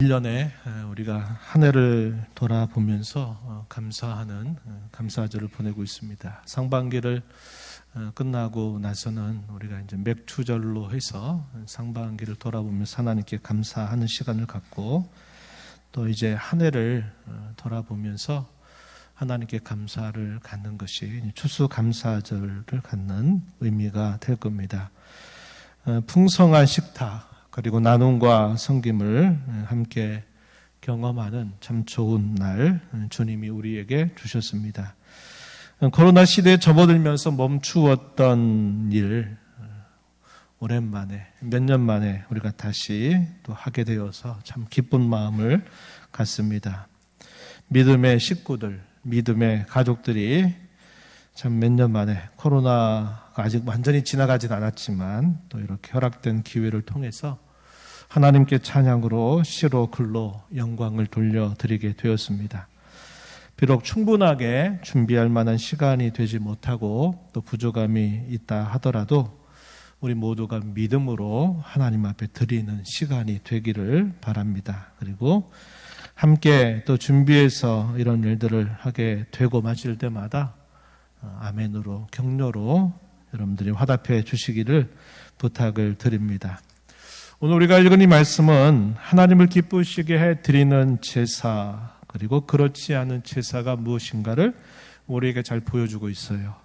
1년에 우리가 한 해를 돌아보면서 감사하는 감사절을 보내고 있습니다. 상반기를 끝나고 나서는 우리가 이제 맥추절로 해서 상반기를 돌아보면서 하나님께 감사하는 시간을 갖고, 또 이제 한 해를 돌아보면서 하나님께 감사를 갖는 것이 추수감사절을 갖는 의미가 될 겁니다. 풍성한 식탁 그리고 나눔과 섬김을 함께 경험하는 참 좋은 날 주님이 우리에게 주셨습니다. 코로나 시대에 접어들면서 멈추었던 일, 오랜만에 몇 년 만에 우리가 다시 또 하게 되어서 참 기쁜 마음을 갖습니다. 믿음의 식구들, 믿음의 가족들이 참 몇 년 만에, 코로나가 아직 완전히 지나가진 않았지만 또 이렇게 허락된 기회를 통해서 하나님께 찬양으로 시로 글로 영광을 돌려드리게 되었습니다. 비록 충분하게 준비할 만한 시간이 되지 못하고 또 부족함이 있다 하더라도 우리 모두가 믿음으로 하나님 앞에 드리는 시간이 되기를 바랍니다. 그리고 함께 또 준비해서 이런 일들을 하게 되고 마칠 때마다 아멘으로, 격려로 여러분들이 화답해 주시기를 부탁을 드립니다. 오늘 우리가 읽은 이 말씀은 하나님을 기쁘시게 해 드리는 제사, 그리고 그렇지 않은 제사가 무엇인가를 우리에게 잘 보여주고 있어요.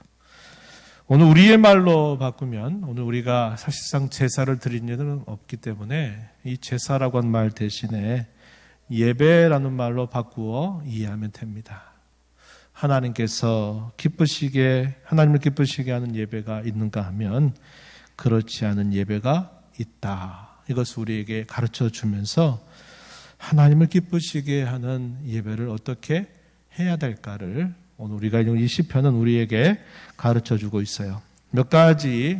오늘 우리의 말로 바꾸면, 오늘 우리가 사실상 제사를 드린 일은 없기 때문에 이 제사라고 한 말 대신에 예배라는 말로 바꾸어 이해하면 됩니다. 하나님을 기쁘시게 하는 예배가 있는가 하면 그렇지 않은 예배가 있다. 이것을 우리에게 가르쳐 주면서 하나님을 기쁘시게 하는 예배를 어떻게 해야 될까를 오늘 우리가 읽은 이 시편은 우리에게 가르쳐 주고 있어요. 몇 가지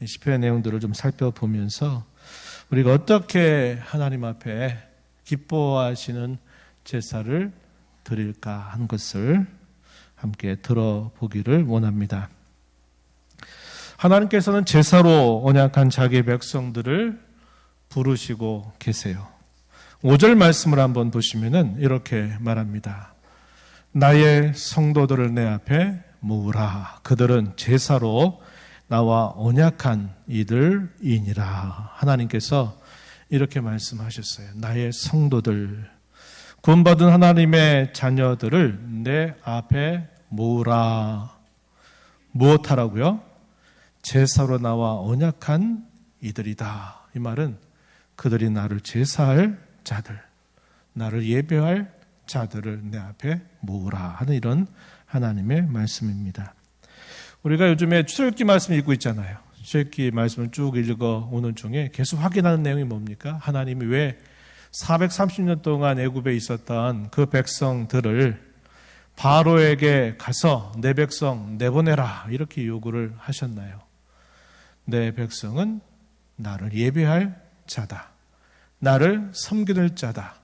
시편의 내용들을 좀 살펴보면서 우리가 어떻게 하나님 앞에 기뻐하시는 제사를 드릴까 하는 것을 함께 들어보기를 원합니다. 하나님께서는 제사로 언약한 자기의 백성들을 부르시고 계세요. 5절 말씀을 한번 보시면은 이렇게 말합니다. 나의 성도들을 내 앞에 모으라. 그들은 제사로 나와 언약한 이들이니라. 하나님께서 이렇게 말씀하셨어요. 나의 성도들, 구원받은 하나님의 자녀들을 내 앞에 모으라. 무엇하라고요? 제사로 나와 언약한 이들이다. 이 말은 그들이 나를 제사할 자들, 나를 예배할 자들을 내 앞에 모으라 하는 이런 하나님의 말씀입니다. 우리가 요즘에 출애굽기 말씀 읽고 있잖아요. 출애굽기 말씀을 쭉 읽어 오는 중에 계속 확인하는 내용이 뭡니까? 하나님이 왜 430년 동안 애굽에 있었던 그 백성들을 바로에게 가서 내 백성 내보내라 이렇게 요구를 하셨나요? 내 백성은 나를 예배할 자다. 나를 섬기는 자다.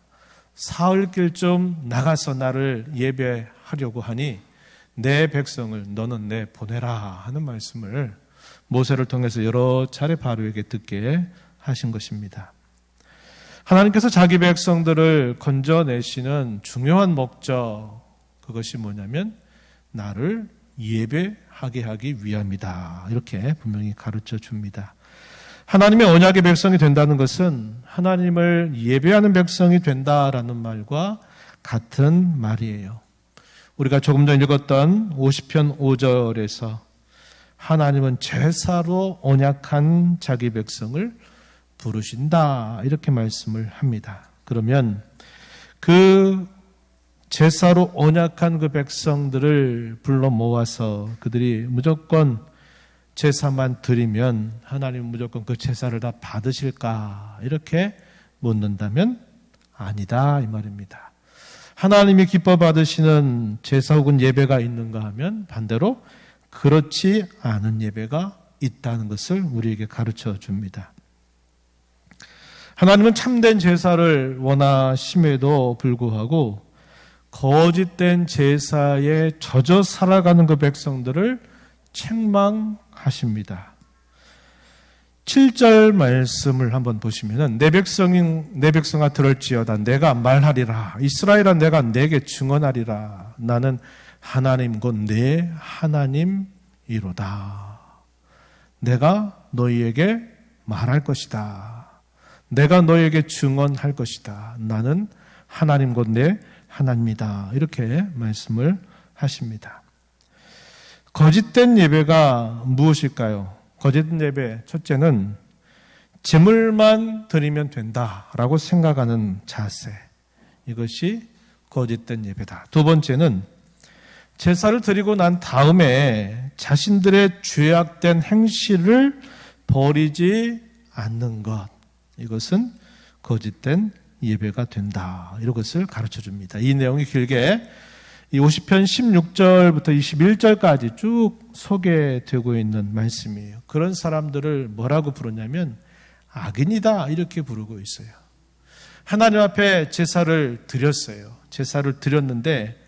사흘길 좀 나가서 나를 예배하려고 하니 내 백성을 너는 내보내라 하는 말씀을 모세를 통해서 여러 차례 바로에게 듣게 하신 것입니다. 하나님께서 자기 백성들을 건져내시는 중요한 목적, 그것이 뭐냐면 나를 예배하게 하기 위함이다. 이렇게 분명히 가르쳐 줍니다. 하나님의 언약의 백성이 된다는 것은 하나님을 예배하는 백성이 된다라는 말과 같은 말이에요. 우리가 조금 전 읽었던 50편 5절에서 하나님은 제사로 언약한 자기 백성을 부르신다 이렇게 말씀을 합니다. 그러면 그 제사로 언약한 그 백성들을 불러 모아서 그들이 무조건 제사만 드리면 하나님은 무조건 그 제사를 다 받으실까 이렇게 묻는다면 아니다 이 말입니다. 하나님이 기뻐 받으시는 제사 혹은 예배가 있는가 하면 반대로 그렇지 않은 예배가 있다는 것을 우리에게 가르쳐 줍니다. 하나님은 참된 제사를 원하심에도 불구하고 거짓된 제사에 젖어 살아가는 그 백성들을 책망하십니다. 7절 말씀을 한번 보시면은 내 백성아 들을지어다 내가 말하리라 이스라엘아 내가 내게 증언하리라 나는 하나님 곧 내 하나님이로다. 내가 너희에게 말할 것이다. 내가 너희에게 증언할 것이다. 나는 하나님 곧 내 하나님이다. 이렇게 말씀을 하십니다. 거짓된 예배가 무엇일까요? 거짓된 예배, 첫째는 제물만 드리면 된다라고 생각하는 자세. 이것이 거짓된 예배다. 두 번째는 제사를 드리고 난 다음에 자신들의 죄악된 행실을 버리지 않는 것. 이것은 거짓된 예배가 된다. 이런 것을 가르쳐 줍니다. 이 내용이 길게 이 50편 16절부터 21절까지 쭉 소개되고 있는 말씀이에요. 그런 사람들을 뭐라고 부르냐면 악인이다 이렇게 부르고 있어요. 하나님 앞에 제사를 드렸어요. 제사를 드렸는데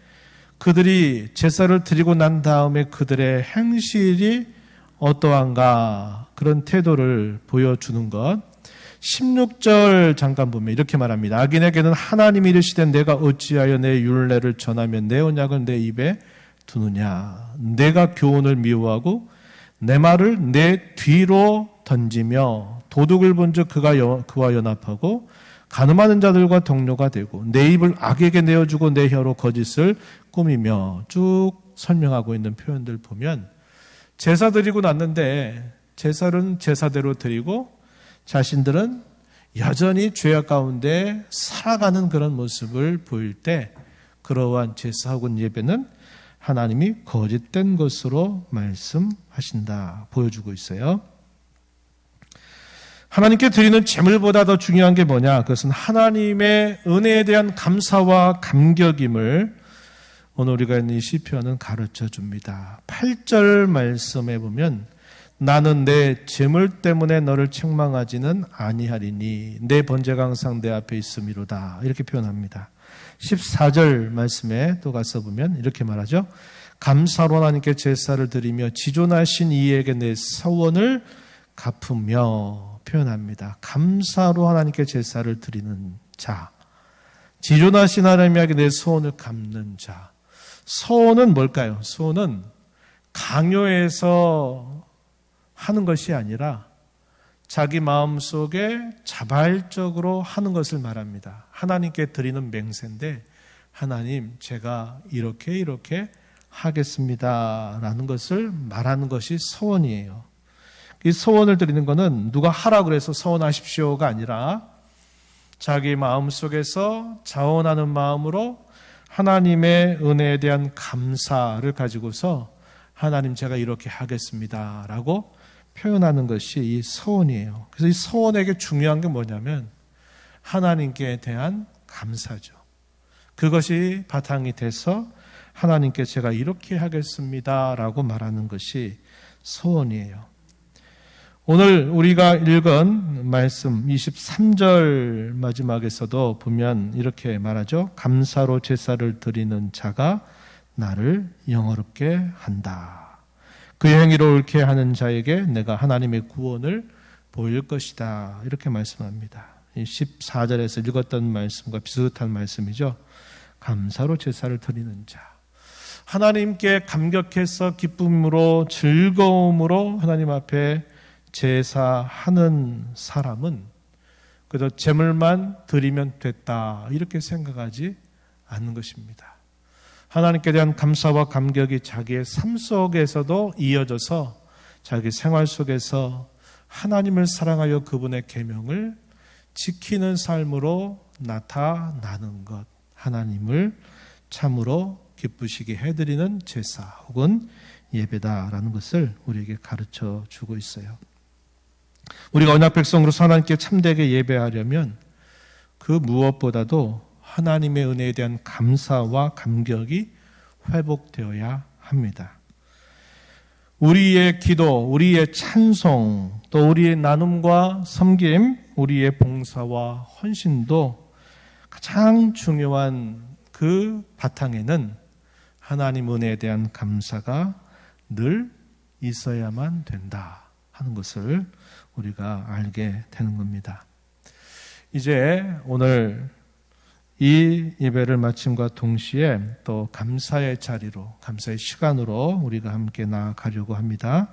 그들이 제사를 드리고 난 다음에 그들의 행실이 어떠한가 그런 태도를 보여주는 것. 16절 잠깐 보면 이렇게 말합니다. 악인에게는 하나님이 이르시되 내가 어찌하여 내 율례를 전하며 내 언약을 내 입에 두느냐. 내가 교훈을 미워하고 내 말을 내 뒤로 던지며 도둑을 본즉 그와 연합하고 간음하는 자들과 동료가 되고 내 입을 악에게 내어주고 내 혀로 거짓을 꾸미며 쭉 설명하고 있는 표현들 보면 제사 드리고 났는데 제사는 제사대로 드리고 자신들은 여전히 죄악 가운데 살아가는 그런 모습을 보일 때 그러한 제사 혹은 예배는 하나님이 거짓된 것으로 말씀하신다. 보여주고 있어요. 하나님께 드리는 제물보다 더 중요한 게 뭐냐? 그것은 하나님의 은혜에 대한 감사와 감격임을 오늘 우리가 있는 이 시편은 가르쳐 줍니다. 8절 말씀에 보면 나는 내 재물 때문에 너를 책망하지는 아니하리니 내 번제가 항상 내 앞에 있음이로다. 이렇게 표현합니다. 14절 말씀에 또 가서 보면 이렇게 말하죠. 감사로 하나님께 제사를 드리며 지존하신 이에게 내 서원을 갚으며 표현합니다. 감사로 하나님께 제사를 드리는 자, 지존하신 하나님에게 내 서원을 갚는 자. 서원은 뭘까요? 서원은 강요해서 하는 것이 아니라 자기 마음속에 자발적으로 하는 것을 말합니다. 하나님께 드리는 맹세인데 하나님 제가 이렇게 하겠습니다 라는 것을 말하는 것이 서원이에요. 이 서원을 드리는 것은 누가 하라고 해서 서원하십시오가 아니라 자기 마음속에서 자원하는 마음으로 하나님의 은혜에 대한 감사를 가지고서 하나님 제가 이렇게 하겠습니다 라고 표현하는 것이 이 서원이에요. 그래서 이 서원에게 중요한 게 뭐냐면 하나님께 대한 감사죠. 그것이 바탕이 돼서 하나님께 제가 이렇게 하겠습니다 라고 말하는 것이 서원이에요. 오늘 우리가 읽은 말씀 23절 마지막에서도 보면 이렇게 말하죠. 감사로 제사를 드리는 자가 나를 영화롭게 한다. 그 행위로 옳게 하는 자에게 내가 하나님의 구원을 보일 것이다. 이렇게 말씀합니다. 14절에서 읽었던 말씀과 비슷한 말씀이죠. 감사로 제사를 드리는 자. 하나님께 감격해서 기쁨으로 즐거움으로 하나님 앞에 제사하는 사람은 그저 제물만 드리면 됐다. 이렇게 생각하지 않는 것입니다. 하나님께 대한 감사와 감격이 자기의 삶 속에서도 이어져서 자기 생활 속에서 하나님을 사랑하여 그분의 계명을 지키는 삶으로 나타나는 것. 하나님을 참으로 기쁘시게 해드리는 제사 혹은 예배다라는 것을 우리에게 가르쳐 주고 있어요. 우리가 언약 백성으로서 하나님께 참되게 예배하려면 그 무엇보다도 하나님의 은혜에 대한 감사와 감격이 회복되어야 합니다. 우리의 기도, 우리의 찬송, 또 우리의 나눔과 섬김, 우리의 봉사와 헌신도 가장 중요한 그 바탕에는 하나님 은혜에 대한 감사가 늘 있어야만 된다. 하는 것을 우리가 알게 되는 겁니다. 이제 오늘 이 예배를 마침과 동시에 또 감사의 자리로, 감사의 시간으로 우리가 함께 나아가려고 합니다.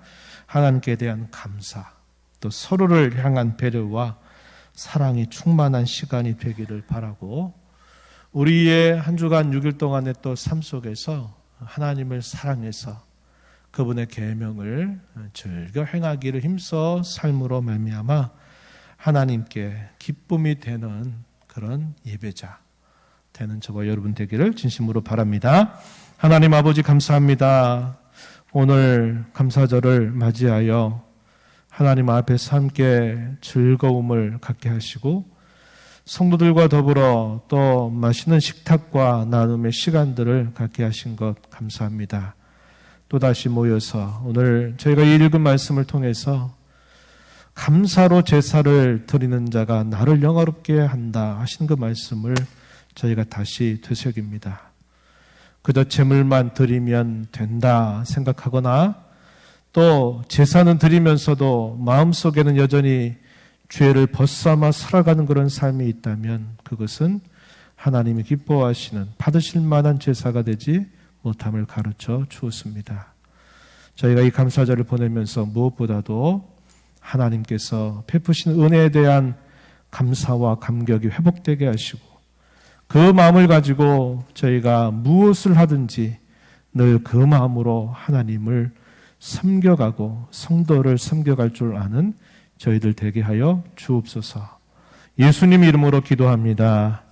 하나님께 대한 감사, 또 서로를 향한 배려와 사랑이 충만한 시간이 되기를 바라고, 우리의 한 주간 6일 동안의 또 삶 속에서 하나님을 사랑해서 그분의 계명을 즐겨 행하기를 힘써 삶으로 말미암아 하나님께 기쁨이 되는 그런 예배자 되는 저와 여러분 되기를 진심으로 바랍니다. 하나님 아버지 감사합니다. 오늘 감사절을 맞이하여 하나님 앞에서 함께 즐거움을 갖게 하시고 성도들과 더불어 또 맛있는 식탁과 나눔의 시간들을 갖게 하신 것 감사합니다. 또다시 모여서 오늘 저희가 읽은 말씀을 통해서 감사로 제사를 드리는 자가 나를 영화롭게 한다 하신 그 말씀을 저희가 다시 되새깁니다. 그저 제물만 드리면 된다 생각하거나 또 제사는 드리면서도 마음속에는 여전히 죄를 벗삼아 살아가는 그런 삶이 있다면 그것은 하나님이 기뻐하시는 받으실 만한 제사가 되지 못함을 가르쳐 주었습니다. 저희가 이 감사절을 보내면서 무엇보다도 하나님께서 베푸신 은혜에 대한 감사와 감격이 회복되게 하시고 그 마음을 가지고 저희가 무엇을 하든지 늘 그 마음으로 하나님을 섬겨가고 성도를 섬겨갈 줄 아는 저희들 되게 하여 주옵소서. 예수님 이름으로 기도합니다.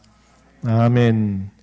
아멘.